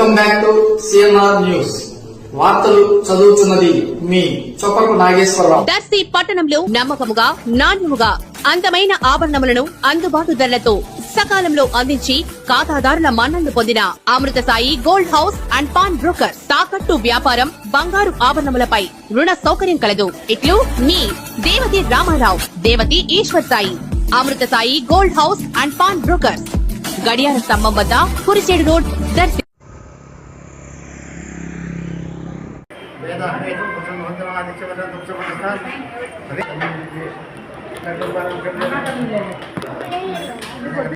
Welcome back to CNR news. వార్తలు చదువుతున్నది మీ చొప్పకు నాగేశ్వరరావు. దర్శి పట్టణంలో నమ్మకముగా నాణ్యముగా అందమైన ఆభరణములను అందుబాటు ధరలతో సకాలంలో అందించి ఖాతాదారుల మన్ననలు పొందిన Amrutha Sai gold house and pawn broker. తాకట్టు వ్యాపారం, బంగారు ఆభరణములపై రుణ సౌకర్యం కలదు. ఇట్లు మీ Devathi Ramarao, Devathi Eeshwar Sai. Amrutha Sai gold house and pawn broker, గడియార స్తంభం వద్ద, కురిచేడు రోడ్, దర్శి.